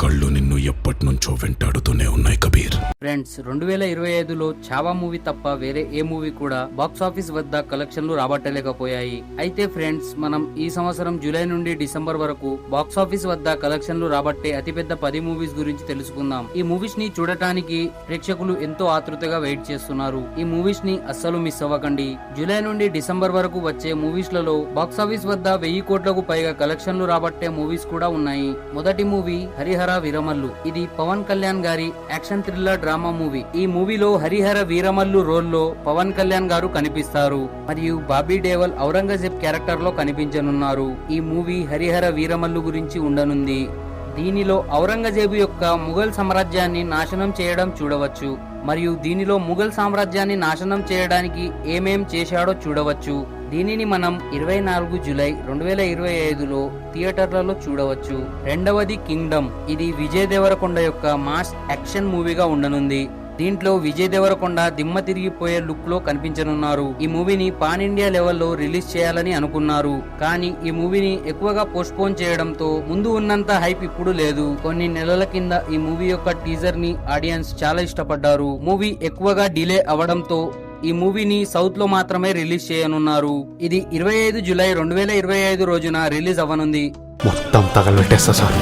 కళ్ళు నిన్ను ఎప్పటినుంచో వెంటాడుతూనే ఉన్నాయి కబీర్. ఫ్రెండ్స్ 2025లో చావా మూవీ తప్ప వేరే ఏ మూవీ కూడా బాక్స్ ఆఫీస్ వద్ద కలెక్షన్లు రాబట్టలేకపోయాయి. అయితే ఫ్రెండ్స్ మనం ఈ సంవత్సరం జూలై నుండి డిసెంబర్ వరకు బాక్స్ ఆఫీస్ వద్ద కలెక్షన్లు రాబట్టే అతిపెద్ద 10 మూవీస్ గురించి తెలుసుకుందాం. ఈ మూవీస్ ని చూడటానికి ప్రేక్షకులు ఎంతో ఆతృతగా వెయిట్ చేస్తున్నారు. ఈ మూవీస్ ని అస్సలు మిస్ అవ్వకండి. జూలై నుండి డిసెంబర్ వరకు వచ్చే మూవీస్ లలో బాక్స్ ఆఫీస్ వద్ద 1000 కోట్లకు పైగా కలెక్షన్లు రాబట్టే మూవీస్ కూడా ఉన్నాయి. మొదటి మూవీ హరిహర వీరమల్లు. ఇది పవన్ కళ్యాణ్ గారి యాక్షన్ థ్రిల్లర్ డ్రామా మూవీ. ఈ మూవీలో హరిహర వీరమల్లు రోల్ లో పవన్ కళ్యాణ్ గారు కనిపిస్తారు మరియు బాబీ దేవల్ ఔరంగజేబ్ క్యారెక్టర్ లో కనిపించనున్నారు. ఈ మూవీ హరిహర వీరమల్లు గురించి ఉండనుంది. దీనిలో ఔరంగజేబు యొక్క ముఘల్ సామ్రాజ్యాన్ని నాశనం చేయడం చూడవచ్చు మరియు దీనిలో ముఘల్ సామ్రాజ్యాన్ని నాశనం చేయడానికి ఏమేం చేశాడో చూడవచ్చు. దీనిని మనం 24 జూలై 2025లో థియేటర్లలో చూడవచ్చు. రెండవది కింగ్డమ్. ఇది విజయ్ దేవరకొండ యొక్క మాస్ యాక్షన్ మూవీగా ఉండనుంది. దీంట్లో విజయ్ దేవరకొండ దిమ్మ తిరిగిపోయే లుక్ లో కనిపించనున్నారు. ఈ మూవీని పాన్ ఇండియా లెవెల్లో రిలీజ్ చేయాలని అనుకున్నారు, కానీ ఈ మూవీని ఎక్కువగా పోస్ట్ పోన్ చేయడంతో ముందు ఉన్నంత హైప్ ఇప్పుడు లేదు. కొన్ని నెలల కింద ఈ మూవీ యొక్క టీజర్ ని ఆడియన్స్ చాలా ఇష్టపడ్డారు. మూవీ ఎక్కువగా డిలే అవడంతో ఈ మూవీని సౌత్ లో మాత్రమే రిలీజ్ చేయనున్నారు. ఇది 25 జూలై 2025 రోజున రిలీజ్ అవ్వనుంది. మొత్తం తగలబెట్టేస్తా సార్.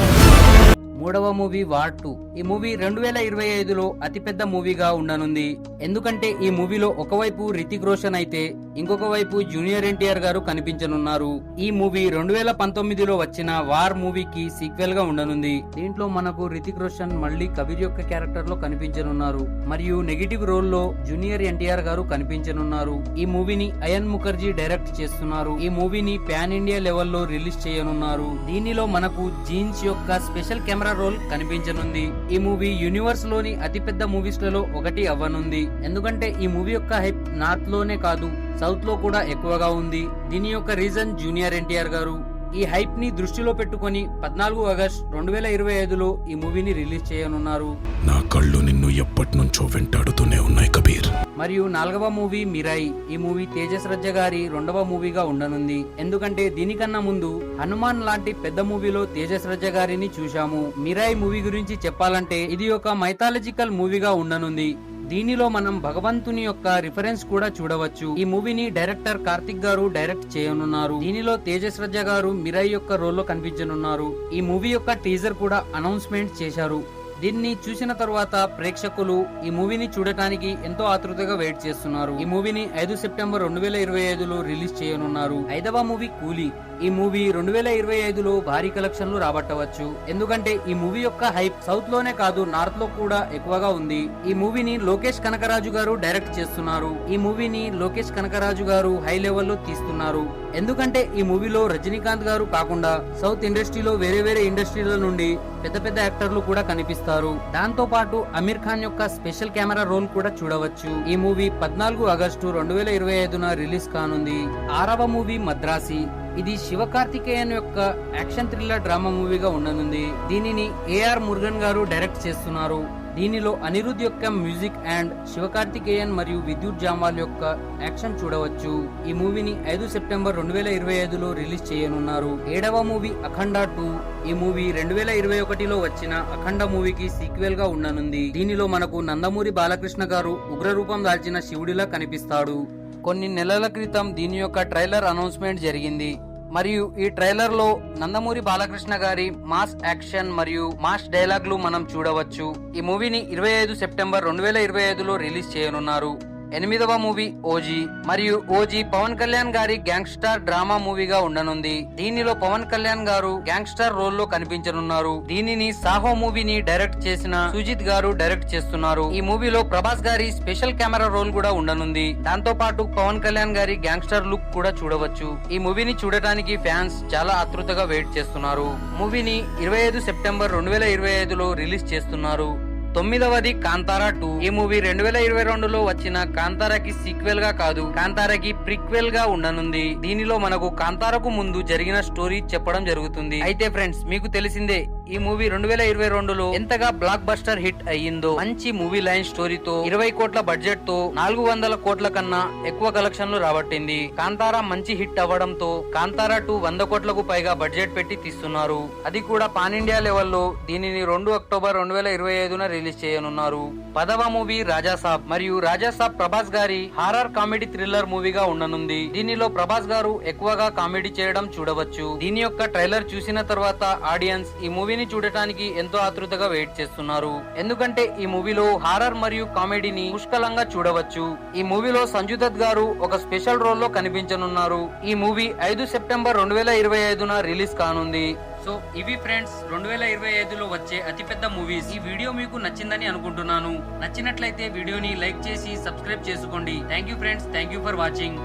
మూడవ మూవీ వార్ 2. ఈ మూవీ 2025లో అతిపెద్ద మూవీగా ఉండనుంది. ఎందుకంటే ఈ మూవీలో ఒకవైపు రితిక్ రోషన్ అయితే ఇంకొక వైపు జూనియర్ ఎన్టీఆర్ గారు కనిపించనున్నారు. ఈ మూవీ 2019లో వచ్చిన వార్ మూవీకి సీక్వెల్ గా ఉండనుంది. దీంట్లో మనకు రితిక్ రోషన్ మళ్ళీ కబీర్ యొక్క క్యారెక్టర్ లో కనిపించనున్నారు మరియు నెగిటివ్ రోల్ లో జూనియర్ ఎన్టీఆర్ గారు కనిపించనున్నారు. ఈ మూవీని అయన్ ముఖర్జీ డైరెక్ట్ చేస్తున్నారు. ఈ మూవీని పాన్ ఇండియా లెవెల్లో రిలీజ్ చేయనున్నారు. దీనిలో మనకు జీన్స్ యొక్క స్పెషల్ కెమెరా రోల్ కనిపించనుంది. ఈ మూవీ యూనివర్స్ లోని అతిపెద్ద మూవీస్ లలో ఒకటి అవ్వనుంది. ఎందుకంటే ఈ మూవీ యొక్క హైప్ నార్త్ లోనే కాదు సౌత్ లో కూడా ఎక్కువగా ఉంది. దీని యొక్క రీజన్ జూనియర్ ఎన్టీఆర్ గారు. ఈ హైప్ ని దృష్టిలో పెట్టుకొని 14 ఆగస్టు 2025లో ఈ మూవీని రిలీజ్ చేయనున్నారు. నా కళ్ళు నిన్ను ఎప్పటినుంచో వెంటాడుతూనే ఉన్నాయి కబీర్. మరియు 4వ మూవీ మిరాయి. ఈ మూవీ తేజస్ రజ్జ గారి 2వ మూవీగా ఉండనుంది. ఎందుకంటే దీనికన్నా ముందు హనుమాన్ లాంటి పెద్ద మూవీలో తేజస్ రజ్జ గారిని చూశాము. మిరాయి మూవీ గురించి చెప్పాలంటే ఇది ఒక మైథాలజికల్ మూవీగా ఉండనుంది. దీనిలో మనం భగవంతుని యొక్క రిఫరెన్స్ కూడా చూడవచ్చు. ఈ మూవీని డైరెక్టర్ కార్తిక్ గారు డైరెక్ట్ చేయనున్నారు. దీనిలో తేజస్ రజ్జ గారు మిరాయి యొక్క రోల్లో కనిపించనున్నారు. ఈ మూవీ యొక్క టీజర్ కూడా అనౌన్స్మెంట్ చేశారు. దీన్ని చూసిన తర్వాత ప్రేక్షకులు ఈ మూవీని చూడటానికి ఎంతో ఆతృతగా వెయిట్ చేస్తున్నారు. ఈ మూవీని 5 సెప్టెంబర్ 2025లో రిలీజ్ చేయనున్నారు. 5వ మూవీ కూలీ. ఈ మూవీ 2025లో భారీ కలెక్షన్లు రాబట్టవచ్చు. ఎందుకంటే ఈ మూవీ యొక్క హైప్ సౌత్ లోనే కాదు నార్త్ లో కూడా ఎక్కువగా ఉంది. ఈ మూవీని లోకేష్ కనకరాజు గారు డైరెక్ట్ చేస్తున్నారు. ఈ మూవీని లోకేష్ కనకరాజు గారు హై లెవెల్లో తీస్తున్నారు. ఎందుకంటే ఈ మూవీలో రజనీకాంత్ గారు కాకుండా సౌత్ ఇండస్ట్రీలో వేరే ఇండస్ట్రీల నుండి పెద్ద పెద్ద యాక్టర్లు కూడా కనిపిస్తారు. దాంతో పాటు అమీర్ ఖాన్ యొక్క స్పెషల్ కెమెరా రోల్ కూడా చూడవచ్చు. ఈ మూవీ 14 ఆగస్టు 2025న రిలీజ్ కానుంది. 6వ మూవీ మద్రాసి. ఇది శివకార్తికేయన్ యొక్క యాక్షన్ థ్రిల్లర్ డ్రామా మూవీగా ఉండనుంది. దీనిని ఏఆర్ మురుగన్ గారు డైరెక్ట్ చేస్తున్నారు. దీనిలో అనిరుద్ యొక్క మ్యూజిక్ అండ్ శివకార్తికేయన్ మరియు విద్యుత్ జామాల్ యొక్క యాక్షన్ చూడవచ్చు. ఈ మూవీని 5 సెప్టెంబర్ 2025లో రిలీజ్ చేయనున్నారు. 7వ మూవీ అఖండ 2. ఈ మూవీ 2021లో వచ్చిన అఖండ మూవీకి సీక్వెల్ గా ఉండనుంది. దీనిలో మనకు నందమూరి బాలకృష్ణ గారు ఉగ్ర రూపం దాల్చిన శివుడిలా కనిపిస్తాడు. కొన్ని నెలల క్రితం దీని యొక్క ట్రైలర్ అనౌన్స్మెంట్ జరిగింది మరియు ఈ ట్రైలర్ లో నందమూరి బాలకృష్ణ గారి మాస్ యాక్షన్ మరియు మాస్ డైలాగ్లు మనం చూడవచ్చు. ఈ మూవీని 25 సెప్టెంబర్ 2025లో రిలీజ్ చేయనున్నారు. 8వ మూవీ ఓజీ. మరియు ఓజీ పవన్ కళ్యాణ్ గారి గ్యాంగ్స్టర్ డ్రామా మూవీగా ఉండనుంది. దీనిలో పవన్ కళ్యాణ్ గారు గ్యాంగ్స్టర్ రోల్ లో కనిపించనున్నారు. దీనిని సాహో మూవీని డైరెక్ట్ చేసిన సుజిత్ గారు డైరెక్ట్ చేస్తున్నారు. ఈ మూవీలో ప్రభాస్ గారి స్పెషల్ కెమెరా రోల్ కూడా ఉండనుంది. దాంతో పాటు పవన్ కళ్యాణ్ గారి గ్యాంగ్స్టర్ లుక్ కూడా చూడవచ్చు. ఈ మూవీని చూడటానికి ఫ్యాన్స్ చాలా ఆతృతగా వెయిట్ చేస్తున్నారు. మూవీని 25 సెప్టెంబర్ 2025లో రిలీజ్ చేస్తున్నారు. 9వది కాంతారా 2. ఈ మూవీ 2022లో వచ్చిన కాంతారాకి సీక్వెల్ గా కాదు కాంతారాకి ప్రిక్వెల్ గా ఉండనుంది. దీనిలో మనకు కాంతారాకు ముందు జరిగిన స్టోరీ చెప్పడం జరుగుతుంది. అయితే ఫ్రెండ్స్ మీకు తెలిసిందే ఈ మూవీ 2022లో ఎంతగా బ్లాక్ బస్టర్ హిట్ అయ్యిందో, మంచి మూవీ లైన్ స్టోరీతో 20 కోట్ల బడ్జెట్ తో 400 కోట్ల కన్నా ఎక్కువ కలెక్షన్లు రాబట్టింది. కాంతారా మంచి హిట్ అవ్వడంతో కాంతారా 2 100 కోట్లకు పైగా బడ్జెట్ పెట్టి తీస్తున్నారు. అది కూడా పాన్ ఇండియా లెవెల్లో. దీనిని 2 అక్టోబర్ 2025న రిలీజ్ చేయనున్నారు. 10వ మూవీ రాజాసాబ్. మరియు రాజాసాబ్ ప్రభాస్ గారి హారర్ కామెడీ థ్రిల్లర్ మూవీగా ఉండనుంది. దీనిలో ప్రభాస్ గారు ఎక్కువగా కామెడీ చేయడం చూడవచ్చు. దీని యొక్క ట్రైలర్ చూసిన తర్వాత ఆడియన్స్ ఈ మూవీని చూడటానికి ఎంతో ఆతృతగా వెయిట్ చేస్తున్నారు. ఎందుకంటే ఈ మూవీలో హారర్ మరియు కామెడీని పుష్కలంగా చూడవచ్చు. ఈ మూవీలో సంజు దత్ గారు ఒక స్పెషల్ రోల్ లో కనిపించనున్నారు. ఈ మూవీ 5 సెప్టెంబర్ 2025న రిలీజ్ కానుంది. సో ఇవి ఫ్రెండ్స్ 2025లో వచ్చే అతిపెద్ద మూవీస్. ఈ వీడియో మీకు నచ్చిందని అనుకుంటున్నాను. నచ్చినట్లయితే వీడియోని లైక్ చేసి సబ్స్క్రైబ్ చేసుకోండి. Thank you friends, thank you for watching.